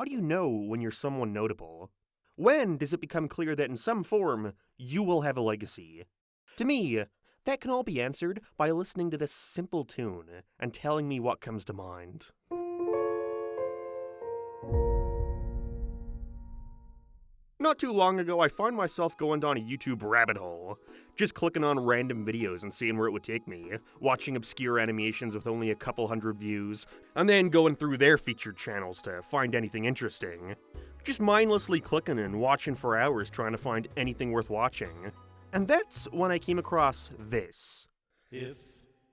How do you know when you're someone notable? When does it become clear that in some form, you will have a legacy? To me, that can all be answered by listening to this simple tune and telling me what comes to mind. Not too long ago, I found myself going down a YouTube rabbit hole, just clicking on random videos and seeing where it would take me, watching obscure animations with only a couple hundred views, and then going through their featured channels to find anything interesting. Just mindlessly clicking and watching for hours trying to find anything worth watching. And that's when I came across this. If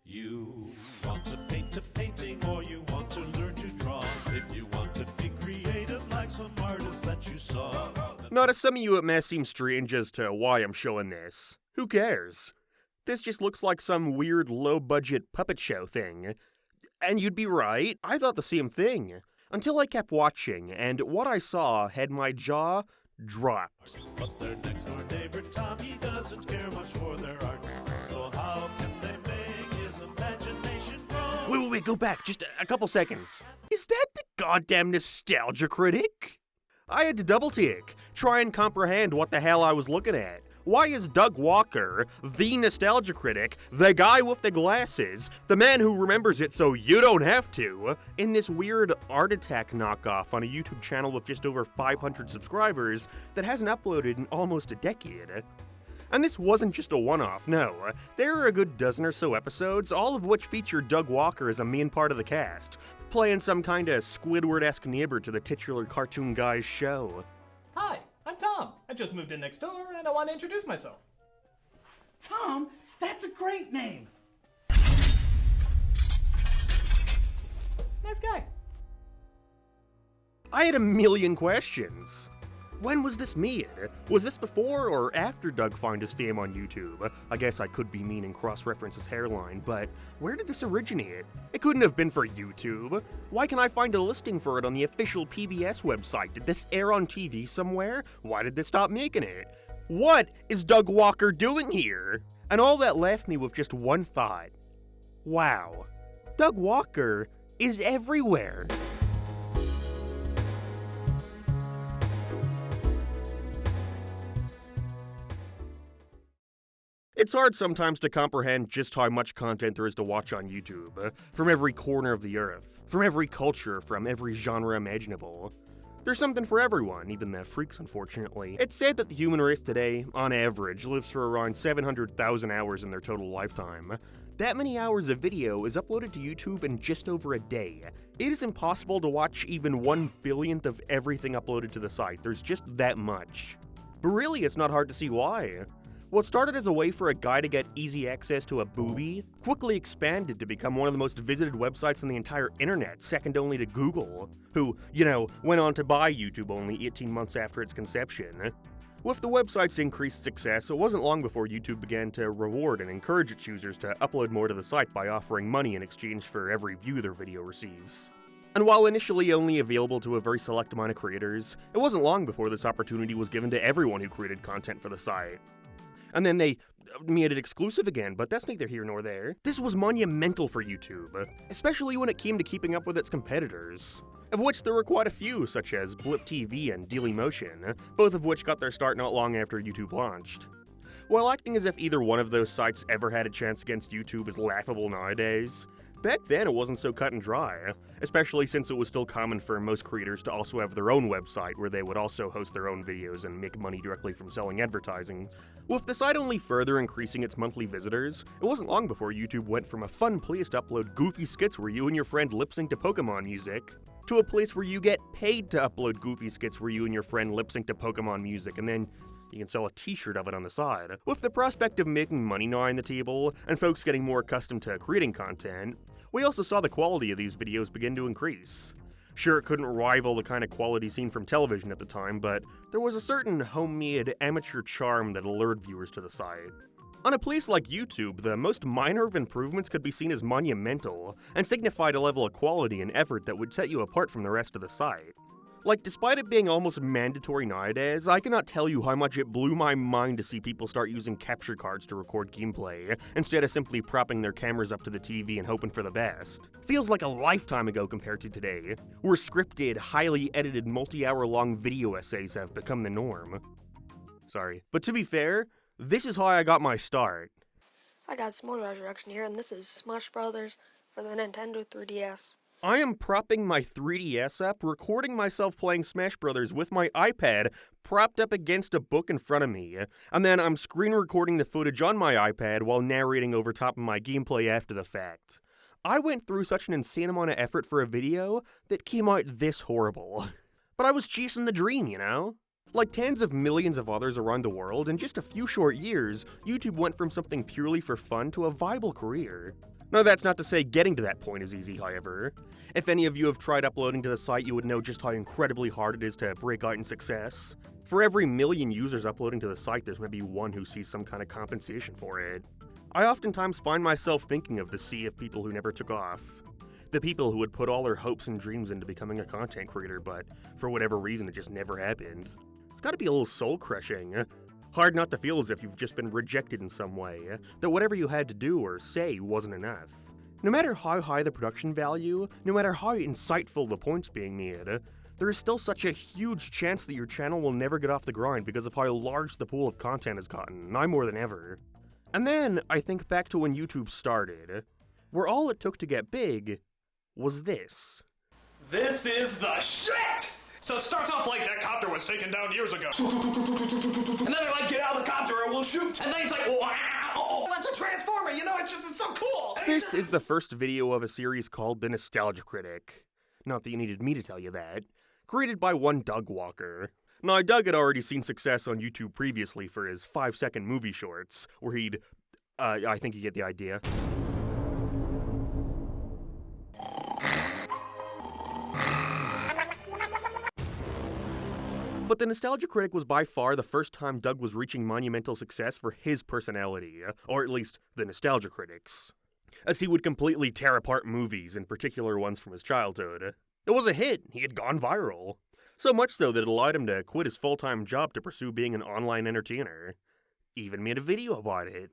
you want to paint a painting or you want to learn to draw, if you want to be creative like some artist that you saw. Now to some of you it may seem strange as to why I'm showing this. Who cares? This just looks like some weird low-budget puppet show thing. And you'd be right, I thought the same thing. Until I kept watching, and what I saw had my jaw dropped. But their next door neighbor Tommy doesn't care much for their art. So how can they make his imagination grow? Wait, go back, just a couple seconds. Is that the goddamn Nostalgia Critic? I had to double-take, try and comprehend what the hell I was looking at. Why is Doug Walker, the Nostalgia Critic, the guy with the glasses, the man who remembers it so you don't have to, in this weird Art Attack knockoff on a YouTube channel with just over 500 subscribers that hasn't uploaded in almost a decade? And this wasn't just a one-off, no. There are a good dozen or so episodes, all of which feature Doug Walker as a main part of the cast, playing some kinda Squidward-esque neighbor to the titular cartoon guy's show. Hi, I'm Tom. I just moved in next door and I want to introduce myself. Tom, that's a great name. Nice guy. I had a million questions. When was this made? Was this before or after Doug found his fame on YouTube? I guess I could be mean and cross-reference his hairline, but where did this originate? It couldn't have been for YouTube. Why can I find a listing for it on the official PBS website? Did this air on TV somewhere? Why did they stop making it? What is Doug Walker doing here? And all that left me with just one thought. Wow, Doug Walker is everywhere. It's hard sometimes to comprehend just how much content there is to watch on YouTube, from every corner of the earth, from every culture, from every genre imaginable. There's something for everyone, even the freaks unfortunately. It's said that the human race today, on average, lives for around 700,000 hours in their total lifetime. That many hours of video is uploaded to YouTube in just over a day. It is impossible to watch even 1/1000th of everything uploaded to the site, there's just that much. But really, it's not hard to see why. What started as a way for a guy to get easy access to a boobie quickly expanded to become one of the most visited websites on the entire internet, second only to Google, who, went on to buy YouTube only 18 months after its conception. With the website's increased success, it wasn't long before YouTube began to reward and encourage its users to upload more to the site by offering money in exchange for every view their video receives. And while initially only available to a very select amount of creators, it wasn't long before this opportunity was given to everyone who created content for the site. And then they made it exclusive again, but that's neither here nor there. This was monumental for YouTube, especially when it came to keeping up with its competitors, of which there were quite a few, such as Blip TV and Dailymotion, both of which got their start not long after YouTube launched. While acting as if either one of those sites ever had a chance against YouTube is laughable nowadays, back then it wasn't so cut and dry, especially since it was still common for most creators to also have their own website where they would also host their own videos and make money directly from selling advertising. With the site only further increasing its monthly visitors, it wasn't long before YouTube went from a fun place to upload goofy skits where you and your friend lip-sync to Pokemon music, to a place where you get paid to upload goofy skits where you and your friend lip-sync to Pokemon music, and then you can sell a t-shirt of it on the side. With the prospect of making money now on the table, and folks getting more accustomed to creating content, we also saw the quality of these videos begin to increase. Sure, it couldn't rival the kind of quality seen from television at the time, but there was a certain homemade amateur charm that allured viewers to the site. On a place like YouTube, the most minor of improvements could be seen as monumental, and signified a level of quality and effort that would set you apart from the rest of the site. Like, despite it being almost mandatory nowadays, I cannot tell you how much it blew my mind to see people start using capture cards to record gameplay, instead of simply propping their cameras up to the TV and hoping for the best. Feels like a lifetime ago compared to today, where scripted, highly edited, multi-hour-long video essays have become the norm. Sorry. But to be fair, this is how I got my start. I got Small Resurrection here, and this is Smash Brothers for the Nintendo 3DS. I am propping my 3DS up, recording myself playing Smash Brothers with my iPad propped up against a book in front of me, and then I'm screen recording the footage on my iPad while narrating over top of my gameplay after the fact. I went through such an insane amount of effort for a video that came out this horrible. But I was chasing the dream, you know? Like tens of millions of others around the world, in just a few short years, YouTube went from something purely for fun to a viable career. Now that's not to say getting to that point is easy, however. If any of you have tried uploading to the site, you would know just how incredibly hard it is to break out in success. For every million users uploading to the site, there's maybe one who sees some kind of compensation for it. I oftentimes find myself thinking of the sea of people who never took off. The people who would put all their hopes and dreams into becoming a content creator, but for whatever reason it just never happened. It's gotta be a little soul-crushing. Hard not to feel as if you've just been rejected in some way, that whatever you had to do or say wasn't enough. No matter how high the production value, no matter how insightful the points being made, there is still such a huge chance that your channel will never get off the ground because of how large the pool of content has gotten, now more than ever. And then, I think back to when YouTube started, where all it took to get big was this. This is the shit! So it starts off like that copter was taken down years ago. And then they're like, get out of the copter or we'll shoot. And then he's like, wow! That's a transformer, you know, it's so cool! This is the first video of a series called The Nostalgia Critic. Not that you needed me to tell you that. Created by one Doug Walker. Now, Doug had already seen success on YouTube previously for his 5-second movie shorts, where he'd, I think you get the idea. But The Nostalgia Critic was by far the first time Doug was reaching monumental success for his personality, or at least the Nostalgia Critics, as he would completely tear apart movies, in particular ones from his childhood. It was a hit, he had gone viral. So much so that it allowed him to quit his full-time job to pursue being an online entertainer. Even made a video about it.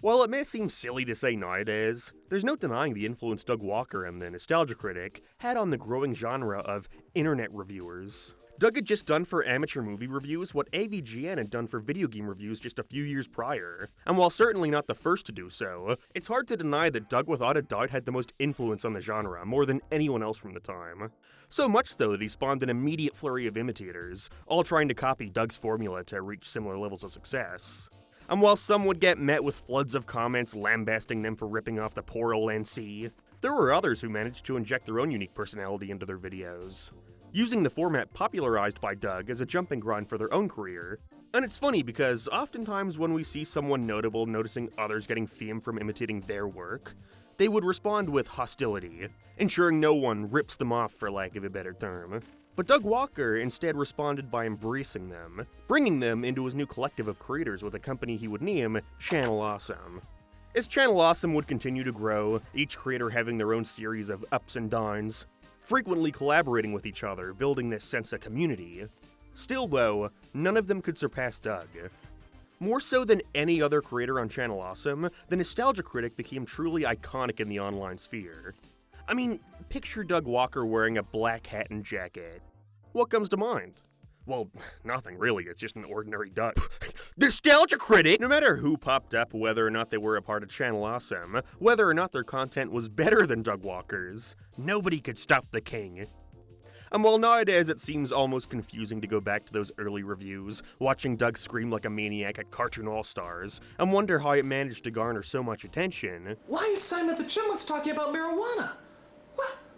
While it may seem silly to say nowadays, there's no denying the influence Doug Walker and the Nostalgia Critic had on the growing genre of internet reviewers. Doug had just done for amateur movie reviews what AVGN had done for video game reviews just a few years prior. And while certainly not the first to do so, it's hard to deny that Doug without a doubt had the most influence on the genre, more than anyone else from the time. So much so that he spawned an immediate flurry of imitators, all trying to copy Doug's formula to reach similar levels of success. And while some would get met with floods of comments lambasting them for ripping off the poor old NC, there were others who managed to inject their own unique personality into their videos, using the format popularized by Doug as a jumping ground for their own career. And it's funny because oftentimes when we see someone notable noticing others getting fame from imitating their work, they would respond with hostility, ensuring no one rips them off for lack of a better term. But Doug Walker instead responded by embracing them, bringing them into his new collective of creators with a company he would name Channel Awesome. As Channel Awesome would continue to grow, each creator having their own series of ups and downs, frequently collaborating with each other, building this sense of community. Still though, none of them could surpass Doug. More so than any other creator on Channel Awesome, the Nostalgia Critic became truly iconic in the online sphere. I mean, picture Doug Walker wearing a black hat and jacket. What comes to mind? Well, nothing really, it's just an ordinary Doug. Nostalgia Critic! No matter who popped up, whether or not they were a part of Channel Awesome, whether or not their content was better than Doug Walker's, nobody could stop the king. And while nowadays it seems almost confusing to go back to those early reviews, watching Doug scream like a maniac at Cartoon All-Stars, and wonder how it managed to garner so much attention. Why is Simon the Chipmunk's talking about marijuana?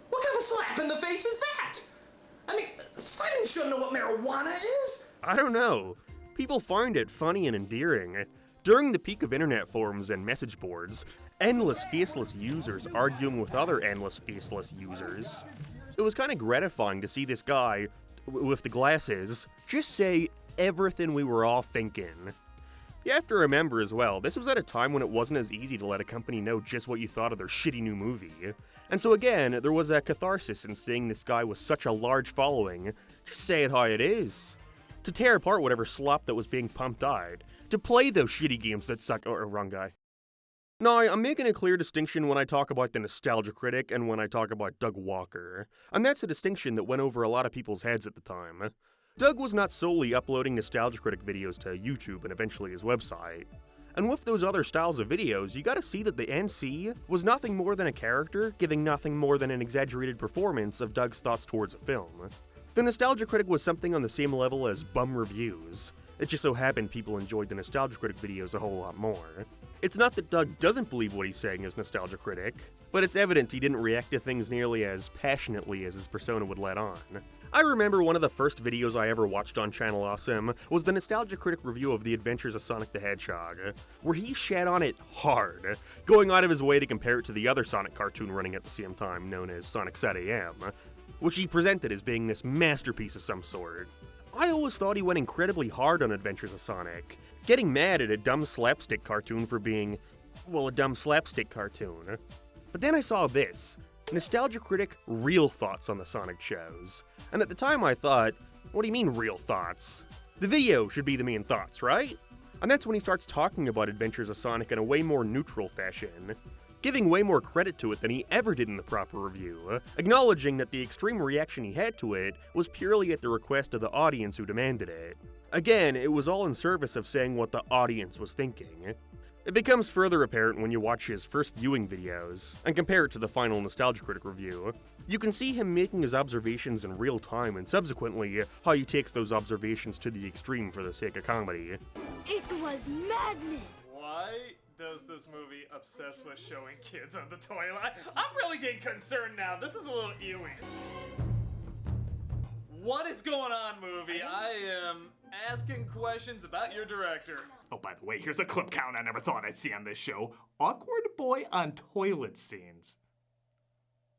What kind of a slap in the face is that? I mean, Simon shouldn't know what marijuana is. I don't know. People find it funny and endearing. During the peak of internet forums and message boards, endless faceless users arguing with other endless faceless users. It was kind of gratifying to see this guy, with the glasses, just say everything we were all thinking. You have to remember as well, this was at a time when it wasn't as easy to let a company know just what you thought of their shitty new movie. And so again, there was a catharsis in seeing this guy with such a large following just say it how it is. To tear apart whatever slop that was being pumped out. To play those shitty games that suck. Oh, wrong guy. Now, I'm making a clear distinction when I talk about the Nostalgia Critic and when I talk about Doug Walker. And that's a distinction that went over a lot of people's heads at the time. Doug was not solely uploading Nostalgia Critic videos to YouTube and eventually his website. And with those other styles of videos, you gotta see that the NC was nothing more than a character giving nothing more than an exaggerated performance of Doug's thoughts towards a film. The Nostalgia Critic was something on the same level as bum reviews. It just so happened people enjoyed the Nostalgia Critic videos a whole lot more. It's not that Doug doesn't believe what he's saying as Nostalgia Critic, but it's evident he didn't react to things nearly as passionately as his persona would let on. I remember one of the first videos I ever watched on Channel Awesome was the Nostalgia Critic review of The Adventures of Sonic the Hedgehog, where he shat on it hard, going out of his way to compare it to the other Sonic cartoon running at the same time, known as Sonic Sat AM, which he presented as being this masterpiece of some sort. I always thought he went incredibly hard on Adventures of Sonic, getting mad at a dumb slapstick cartoon for being, well, a dumb slapstick cartoon. But then I saw this, Nostalgia Critic Real Thoughts on the Sonic shows, and at the time I thought, what do you mean real thoughts? The video should be the main thoughts, right? And that's when he starts talking about Adventures of Sonic in a way more neutral fashion, giving way more credit to it than he ever did in the proper review, acknowledging that the extreme reaction he had to it was purely at the request of the audience who demanded it. Again, it was all in service of saying what the audience was thinking. It becomes further apparent when you watch his first viewing videos, and compare it to the final Nostalgia Critic review. You can see him making his observations in real time and subsequently how he takes those observations to the extreme for the sake of comedy. It was madness! Why does this movie obsess with showing kids on the toilet? I'm really getting concerned now. This is a little eerie. What is going on, movie? I am asking questions about your director. Oh, by the way, here's a clip count I never thought I'd see on this show. Awkward boy on toilet scenes.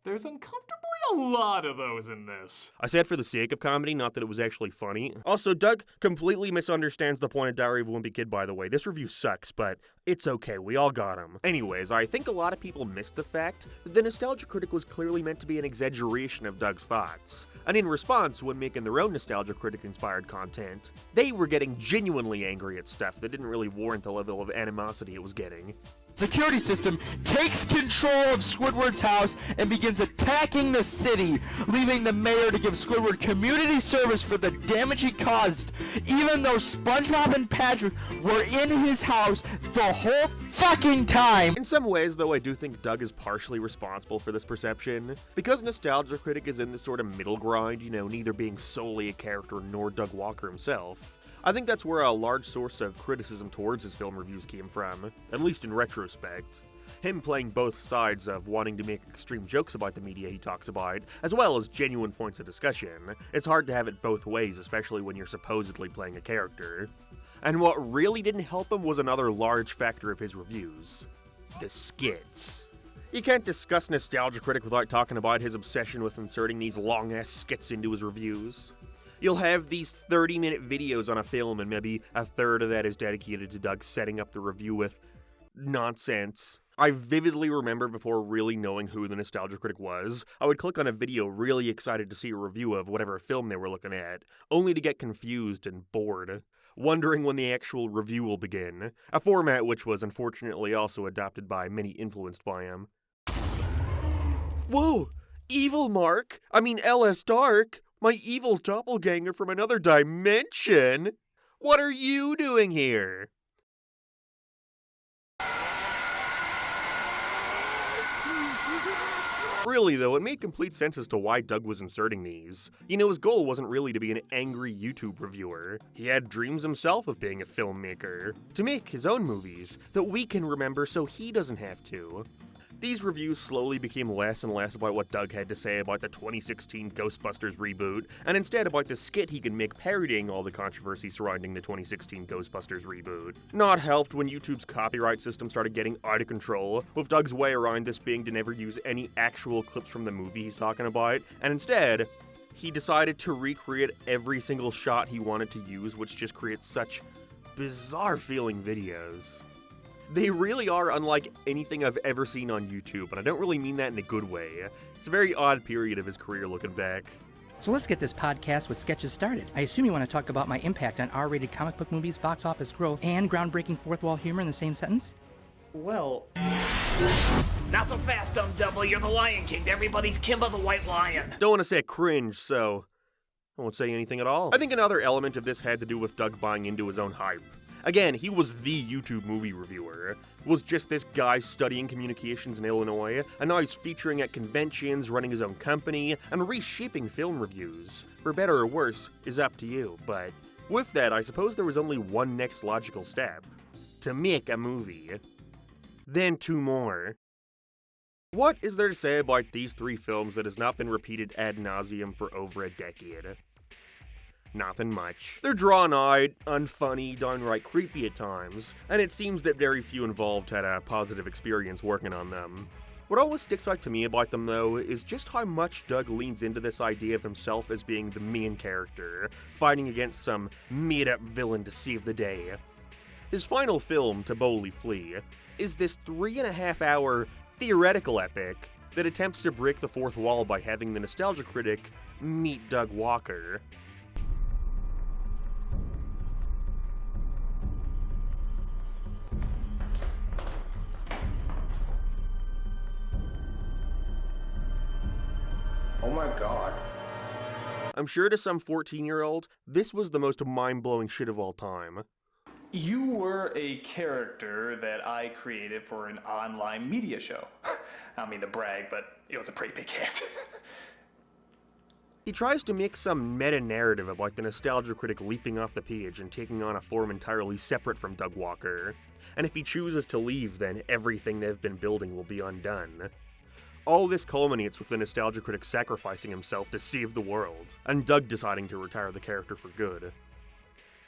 There's uncomfortably a lot of those in this. I said for the sake of comedy, not that it was actually funny. Also, Doug completely misunderstands the point of Diary of a Wimpy Kid, by the way. This review sucks, but it's okay, we all got him. Anyways, I think a lot of people missed the fact that the Nostalgia Critic was clearly meant to be an exaggeration of Doug's thoughts. And in response, when making their own Nostalgia Critic-inspired content, they were getting genuinely angry at stuff that didn't really warrant the level of animosity it was getting. Security system takes control of Squidward's house and begins attacking the city, leaving the mayor to give Squidward community service for the damage he caused, even though SpongeBob and Patrick were in his house the whole fucking time. In some ways, though, I do think Doug is partially responsible for this perception. Because Nostalgia Critic is in this sort of middle ground, neither being solely a character nor Doug Walker himself, I think that's where a large source of criticism towards his film reviews came from, at least in retrospect. Him playing both sides of wanting to make extreme jokes about the media he talks about, as well as genuine points of discussion. It's hard to have it both ways, especially when you're supposedly playing a character. And what really didn't help him was another large factor of his reviews: the skits. You can't discuss Nostalgia Critic without talking about his obsession with inserting these long-ass skits into his reviews. You'll have these 30-minute videos on a film, and maybe a third of that is dedicated to Doug setting up the review with nonsense. I vividly remember before really knowing who the Nostalgia Critic was, I would click on a video really excited to see a review of whatever film they were looking at, only to get confused and bored, wondering when the actual review will begin, a format which was unfortunately also adopted by many influenced by him. Whoa! Evil Mark? I mean L.S. Dark? My evil doppelganger from another dimension? What are you doing here? Really though, it made complete sense as to why Doug was inserting these. His goal wasn't really to be an angry YouTube reviewer. He had dreams himself of being a filmmaker, to make his own movies that we can remember so he doesn't have to. These reviews slowly became less and less about what Doug had to say about the 2016 Ghostbusters reboot, and instead about the skit he could make parodying all the controversy surrounding the 2016 Ghostbusters reboot. Not helped when YouTube's copyright system started getting out of control, with Doug's way around this being to never use any actual clips from the movie he's talking about, and instead, he decided to recreate every single shot he wanted to use, which just creates such bizarre feeling videos. They really are unlike anything I've ever seen on YouTube, and I don't really mean that in a good way. It's a very odd period of his career looking back. So let's get this podcast with sketches started. I assume you want to talk about my impact on R-rated comic book movies, box office growth, and groundbreaking fourth wall humor in the same sentence? Well... Not so fast, dumb devil. You're the Lion King. Everybody's Kimba the White Lion. Don't want to say cringe, so I won't say anything at all. I think another element of this had to do with Doug buying into his own hype. Again, he was the YouTube movie reviewer. Was just this guy studying communications in Illinois, and now he's featuring at conventions, running his own company, and reshaping film reviews. For better or worse, is up to you, but with that, I suppose there was only one next logical step. To make a movie. Then two more. What is there to say about these three films that has not been repeated ad nauseum for over a decade? Nothing much. They're drawn out, unfunny, downright creepy at times, and it seems that very few involved had a positive experience working on them. What always sticks out to me about them, though, is just how much Doug leans into this idea of himself as being the main character, fighting against some made-up villain to save the day. His final film, To Boldly Flee, is this 3.5-hour theoretical epic that attempts to break the fourth wall by having the Nostalgia Critic meet Doug Walker. Oh my god. I'm sure to some 14-year-old, this was the most mind-blowing shit of all time. You were a character that I created for an online media show. I don't mean to brag, but it was a pretty big hit. He tries to make some meta-narrative about the Nostalgia Critic leaping off the page and taking on a form entirely separate from Doug Walker. And if he chooses to leave, then everything they've been building will be undone. All this culminates with the Nostalgia Critic sacrificing himself to save the world, and Doug deciding to retire the character for good.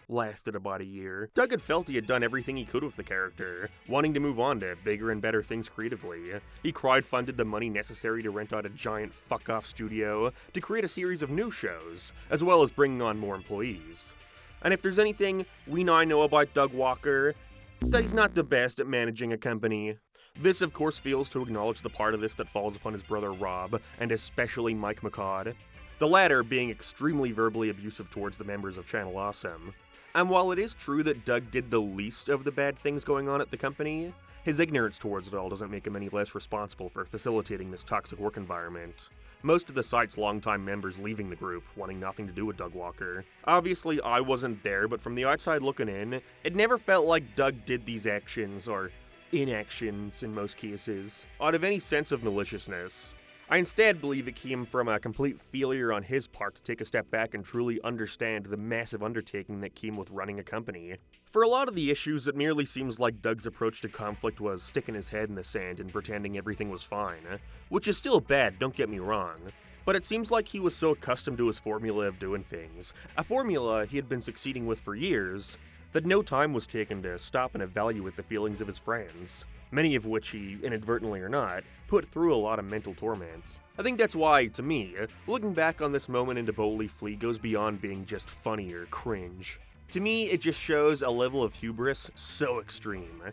Lasted about a year. Doug had felt he had done everything he could with the character, wanting to move on to bigger and better things creatively. He crowdfunded the money necessary to rent out a giant fuck-off studio to create a series of new shows, as well as bringing on more employees. And if there's anything we now know about Doug Walker, it's that he's not the best at managing a company. This, of course, fails to acknowledge the part of this that falls upon his brother Rob, and especially Mike McCod. The latter being extremely verbally abusive towards the members of Channel Awesome. And while it is true that Doug did the least of the bad things going on at the company, his ignorance towards it all doesn't make him any less responsible for facilitating this toxic work environment. Most of the site's longtime members leaving the group, wanting nothing to do with Doug Walker. Obviously, I wasn't there, but from the outside looking in, it never felt like Doug did these actions, or inactions in most cases, out of any sense of maliciousness. I instead believe it came from a complete failure on his part to take a step back and truly understand the massive undertaking that came with running a company. For a lot of the issues, it merely seems like Doug's approach to conflict was sticking his head in the sand and pretending everything was fine, which is still bad, don't get me wrong. But it seems like he was so accustomed to his formula of doing things, a formula he had been succeeding with for years, that no time was taken to stop and evaluate the feelings of his friends, many of which he, inadvertently or not, put through a lot of mental torment. I think that's why, to me, looking back on this moment into Boldly Flee goes beyond being just funny or cringe. To me, it just shows a level of hubris so extreme.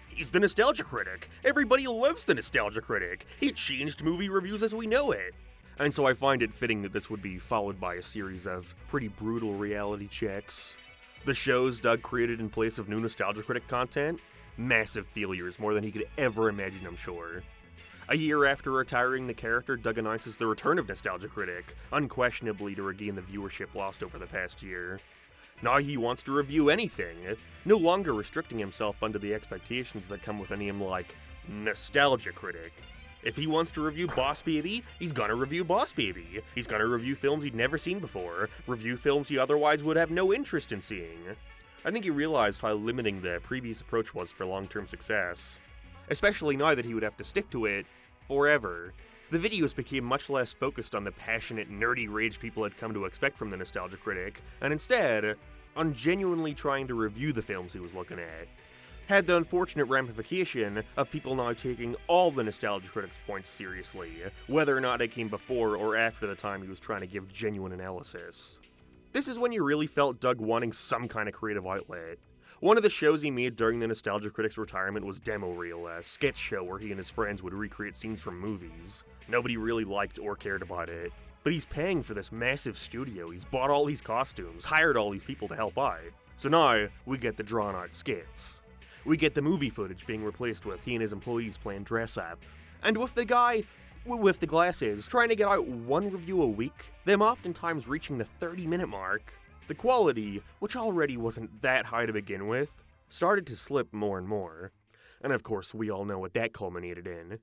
He's the Nostalgia Critic! Everybody loves the Nostalgia Critic! He changed movie reviews as we know it! And so I find it fitting that this would be followed by a series of pretty brutal reality checks. The shows Doug created in place of new Nostalgia Critic content? Massive failures, more than he could ever imagine, I'm sure. A year after retiring the character, Doug announces the return of Nostalgia Critic, unquestionably to regain the viewership lost over the past year. Now he wants to review anything, no longer restricting himself under the expectations that come with a name like Nostalgia Critic. If he wants to review Boss Baby, he's gonna review Boss Baby. He's gonna review films he'd never seen before, review films he otherwise would have no interest in seeing. I think he realized how limiting the previous approach was for long-term success, especially now that he would have to stick to it forever. The videos became much less focused on the passionate, nerdy rage people had come to expect from the Nostalgia Critic, and instead, on genuinely trying to review the films he was looking at. Had the unfortunate ramification of people now taking all the Nostalgia Critic's points seriously, whether or not it came before or after the time he was trying to give genuine analysis. This is when you really felt Doug wanting some kind of creative outlet. One of the shows he made during the Nostalgia Critic's retirement was Demo Reel, a sketch show where he and his friends would recreate scenes from movies. Nobody really liked or cared about it. But he's paying for this massive studio, he's bought all these costumes, hired all these people to help out. So now, we get the drawn-out skits. We get the movie footage being replaced with he and his employees playing dress-up. And with the guy with the glasses trying to get out one review a week, them oftentimes reaching the 30-minute mark, the quality, which already wasn't that high to begin with, started to slip more and more. And of course, we all know what that culminated in.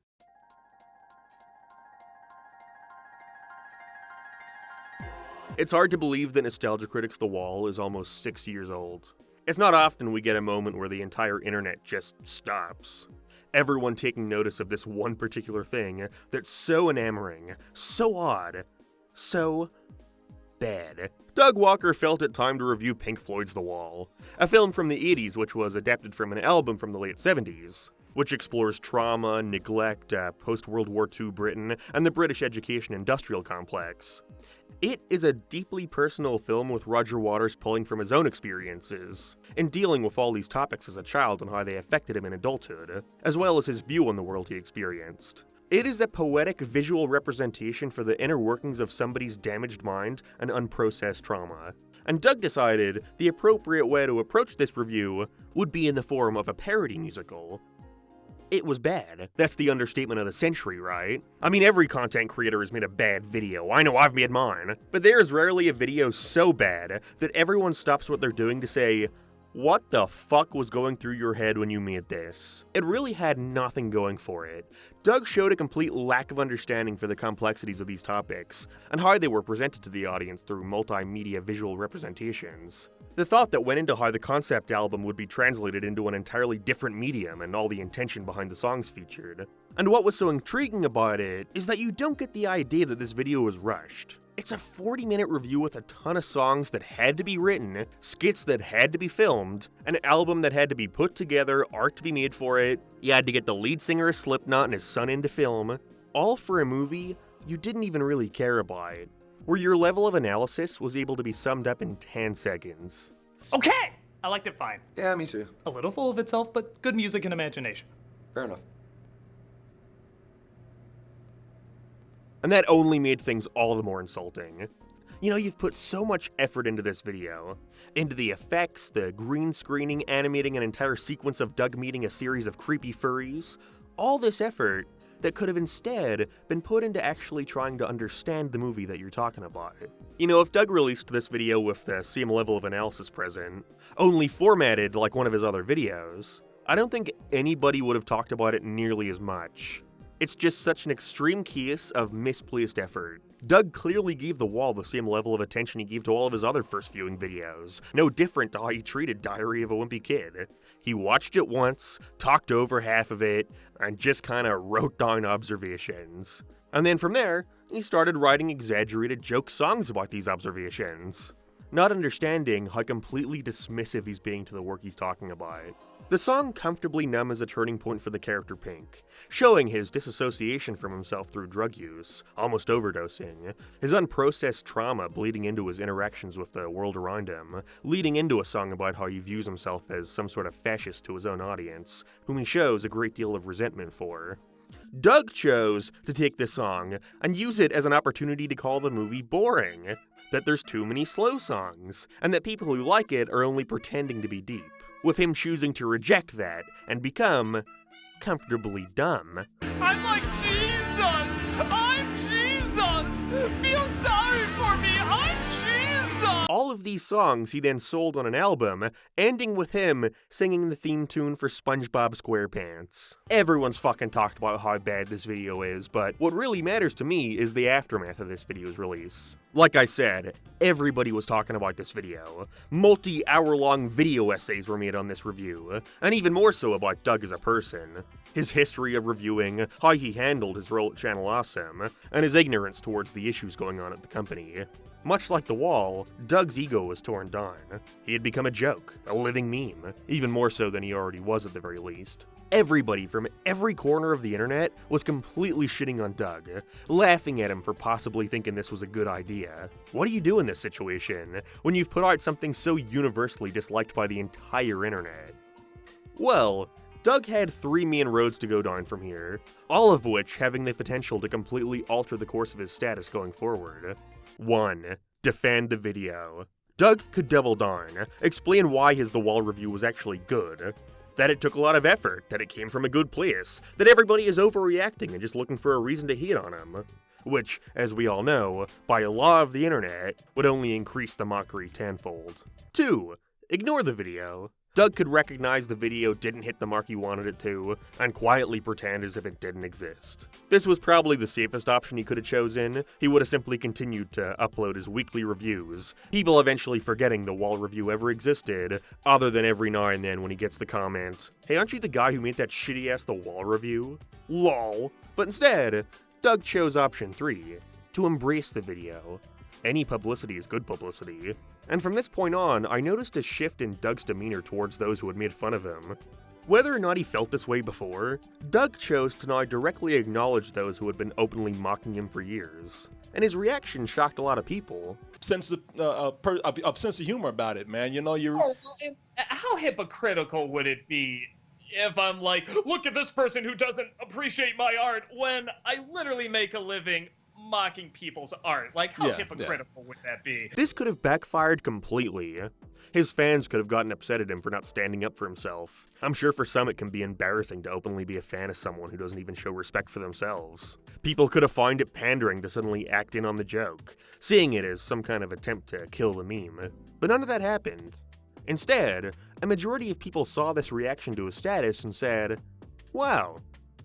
It's hard to believe that Nostalgia Critic's The Wall is almost 6 years old. It's not often we get a moment where the entire internet just stops. Everyone taking notice of this one particular thing that's so enamoring, so odd, so bad. Doug Walker felt it time to review Pink Floyd's The Wall, a film from the 80s which was adapted from an album from the late 70s, which explores trauma, neglect, post-World War II Britain, and the British education industrial complex. It is a deeply personal film with Roger Waters pulling from his own experiences, and dealing with all these topics as a child and how they affected him in adulthood, as well as his view on the world he experienced. It is a poetic visual representation for the inner workings of somebody's damaged mind and unprocessed trauma. And Doug decided the appropriate way to approach this review would be in the form of a parody musical. It was bad. That's the understatement of the century, right? I mean, every content creator has made a bad video. I know I've made mine. But there is rarely a video so bad that everyone stops what they're doing to say, "What the fuck was going through your head when you made this?" It really had nothing going for it. Doug showed a complete lack of understanding for the complexities of these topics, and how they were presented to the audience through multimedia visual representations. The thought that went into how the concept album would be translated into an entirely different medium and all the intention behind the songs featured. And what was so intriguing about it is that you don't get the idea that this video was rushed. It's a 40-minute review with a ton of songs that had to be written, skits that had to be filmed, an album that had to be put together, art to be made for it, you had to get the lead singer of Slipknot and his son into film, all for a movie you didn't even really care about, where your level of analysis was able to be summed up in 10 seconds. Okay! I liked it fine. Yeah, me too. A little full of itself, but good music and imagination. Fair enough. And that only made things all the more insulting. You know, you've put so much effort into this video. Into the effects, the green screening, animating an entire sequence of Doug meeting a series of creepy furries. All this effort that could have instead been put into actually trying to understand the movie that you're talking about. You know, if Doug released this video with the same level of analysis present, only formatted like one of his other videos, I don't think anybody would have talked about it nearly as much. It's just such an extreme case of misplaced effort. Doug clearly gave The Wall the same level of attention he gave to all of his other first viewing videos, no different to how he treated Diary of a Wimpy Kid. He watched it once, talked over half of it, and just kinda wrote down observations. And then from there, he started writing exaggerated joke songs about these observations, not understanding how completely dismissive he's being to the work he's talking about. The song Comfortably Numb is a turning point for the character Pink, showing his disassociation from himself through drug use, almost overdosing, his unprocessed trauma bleeding into his interactions with the world around him, leading into a song about how he views himself as some sort of fascist to his own audience, whom he shows a great deal of resentment for. Doug chose to take this song and use it as an opportunity to call the movie boring, that there's too many slow songs, and that people who like it are only pretending to be deep, with him choosing to reject that and become comfortably dumb. I'm like Jesus! I'm Jesus! Feel sorry for me! I'm Jesus! All of these songs he then sold on an album, ending with him singing the theme tune for SpongeBob SquarePants. Everyone's fucking talked about how bad this video is, but what really matters to me is the aftermath of this video's release. Like I said, everybody was talking about this video. Multi-hour-long video essays were made on this review, and even more so about Doug as a person. His history of reviewing, how he handled his role at Channel Awesome, and his ignorance towards the issues going on at the company. Much like The Wall, Doug's ego was torn down. He had become a joke, a living meme, even more so than he already was at the very least. everybody from every corner of the internet was completely shitting on Doug, laughing at him for possibly thinking this was a good idea. What do you do in this situation, when you've put out something so universally disliked by the entire internet? Well, Doug had 3 main roads to go down from here, all of which having the potential to completely alter the course of his status going forward. 1. Defend the video. Doug could double down, explain why his The Wall review was actually good, that it took a lot of effort, that it came from a good place, that everybody is overreacting and just looking for a reason to hate on him. Which, as we all know, by a law of the internet, would only increase the mockery tenfold. 2. Ignore the video. Doug could recognize the video didn't hit the mark he wanted it to, and quietly pretend as if it didn't exist. This was probably the safest option he could have chosen. He would have simply continued to upload his weekly reviews, people eventually forgetting the Wall review ever existed, other than every now and then when he gets the comment, "Hey, aren't you the guy who made that shitty-ass The Wall review? LOL." But instead, Doug chose option 3, to embrace the video. Any publicity is good publicity. And from this point on, I noticed a shift in Doug's demeanor towards those who had made fun of him. Whether or not he felt this way before, Doug chose to now directly acknowledge those who had been openly mocking him for years. And his reaction shocked a lot of people. Sense of sense of humor about it, man. You know, you're... Oh, and how hypocritical would it be if I'm like, look at this person who doesn't appreciate my art when I literally make a living mocking people's art? Like, how hypocritical would that be? This could have backfired completely. His fans could have gotten upset at him for not standing up for himself. I'm sure for some it can be embarrassing to openly be a fan of someone who doesn't even show respect for themselves. People could have found it pandering to suddenly act in on the joke, seeing it as some kind of attempt to kill the meme. But none of that happened. Instead, a majority of people saw this reaction to his status and said, "Wow,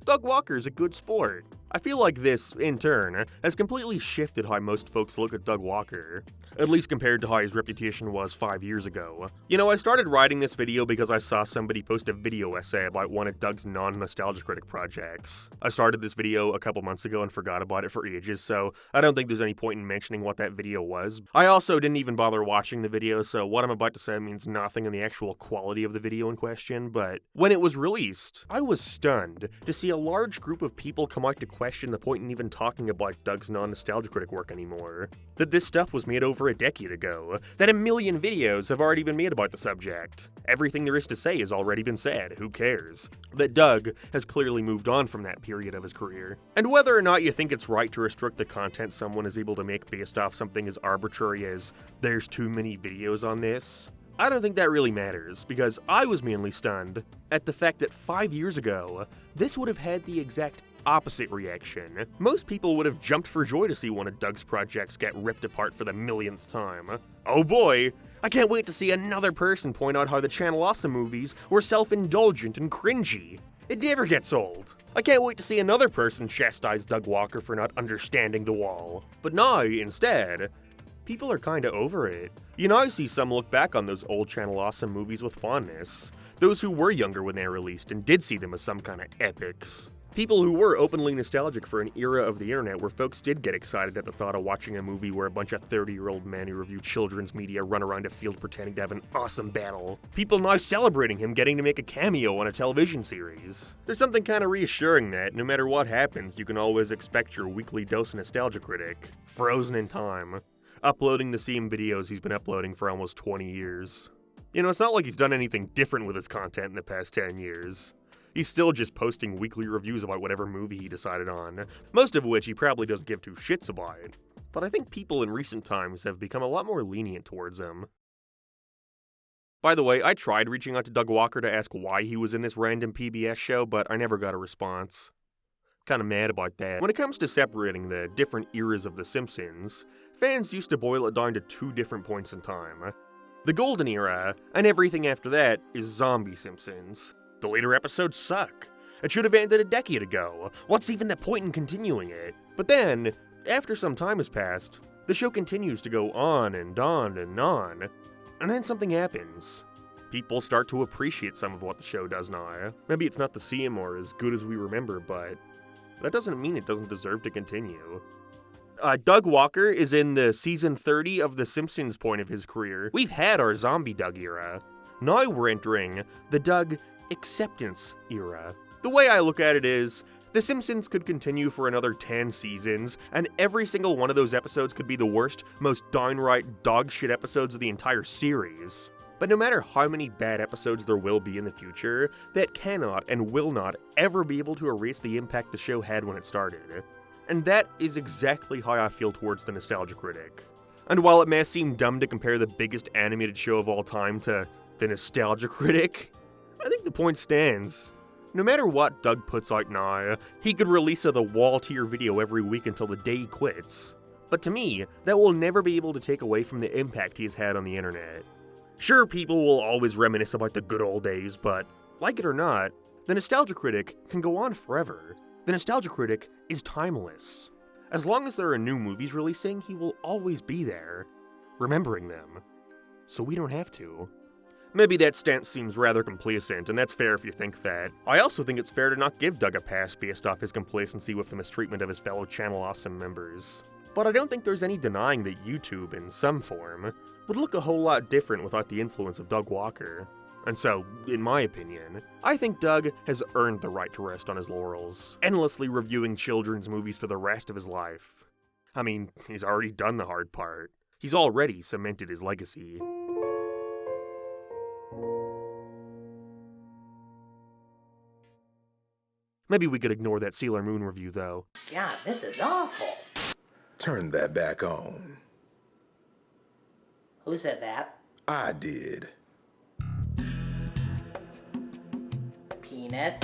Doug Walker's a good sport." I feel like this, in turn, has completely shifted how most folks look at Doug Walker, at least compared to how his reputation was 5 years ago. You know, I started writing this video because I saw somebody post a video essay about one of Doug's non-Nostalgia Critic projects. I started this video a couple months ago and forgot about it for ages, so I don't think there's any point in mentioning what that video was. I also didn't even bother watching the video, so what I'm about to say means nothing in the actual quality of the video in question, but when it was released, I was stunned to see a large group of people come out to question the point in even talking about Doug's non-Nostalgia Critic work anymore. That this stuff was made over a decade ago. That a million videos have already been made about the subject. Everything there is to say has already been said, who cares? That Doug has clearly moved on from that period of his career. And whether or not you think it's right to restrict the content someone is able to make based off something as arbitrary as there's too many videos on this, I don't think that really matters, because I was mainly stunned at the fact that 5 years ago, this would have had the exact opposite reaction. Most people would have jumped for joy to see one of Doug's projects get ripped apart for the millionth time. Oh boy, I can't wait to see another person point out how the Channel Awesome movies were self-indulgent and cringy. It never gets old. I can't wait to see another person chastise Doug Walker for not understanding The Wall. But now, instead, people are kinda over it. You know, I see some look back on those old Channel Awesome movies with fondness. Those who were younger when they were released and did see them as some kind of epics. People who were openly nostalgic for an era of the internet where folks did get excited at the thought of watching a movie where a bunch of 30-year-old men who review children's media run around a field pretending to have an awesome battle. People now celebrating him getting to make a cameo on a television series. There's something kind of reassuring that, no matter what happens, you can always expect your weekly dose of Nostalgia Critic, frozen in time, uploading the same videos he's been uploading for almost 20 years. You know, it's not like he's done anything different with his content in the past 10 years. He's still just posting weekly reviews about whatever movie he decided on, most of which he probably doesn't give two shits about. But I think people in recent times have become a lot more lenient towards him. By the way, I tried reaching out to Doug Walker to ask why he was in this random PBS show, but I never got a response. Kinda mad about that. When it comes to separating the different eras of The Simpsons, fans used to boil it down to 2 different points in time. The Golden Era, and everything after that, is Zombie Simpsons. The later episodes suck. It should have ended a decade ago. What's even the point in continuing it? But then, after some time has passed, the show continues to go on and on and on. And then something happens. People start to appreciate some of what the show does now. Maybe it's not the same or as good as we remember, but that doesn't mean it doesn't deserve to continue. Doug Walker is in the season 30 of The Simpsons point of his career. We've had our zombie Doug era. Now we're entering the Doug acceptance era. The way I look at it is, The Simpsons could continue for another 10 seasons, and every single one of those episodes could be the worst, most downright dogshit episodes of the entire series. But no matter how many bad episodes there will be in the future, that cannot and will not ever be able to erase the impact the show had when it started. And that is exactly how I feel towards the Nostalgia Critic. And while it may seem dumb to compare the biggest animated show of all time to the Nostalgia Critic, I think the point stands. No matter what Doug puts out now, he could release a The Wall tier video every week until the day he quits. But to me, that will never be able to take away from the impact he has had on the internet. Sure, people will always reminisce about the good old days, but, like it or not, the Nostalgia Critic can go on forever. The Nostalgia Critic is timeless. As long as there are new movies releasing, he will always be there, remembering them. So we don't have to. Maybe that stance seems rather complacent, and that's fair if you think that. I also think it's fair to not give Doug a pass based off his complacency with the mistreatment of his fellow Channel Awesome members. But I don't think there's any denying that YouTube, in some form, would look a whole lot different without the influence of Doug Walker. And so, in my opinion, I think Doug has earned the right to rest on his laurels, endlessly reviewing children's movies for the rest of his life. I mean, he's already done the hard part. He's already cemented his legacy. Maybe we could ignore that Sailor Moon review, though. God, this is awful. Turn that back on. Who said that? I did. Penis.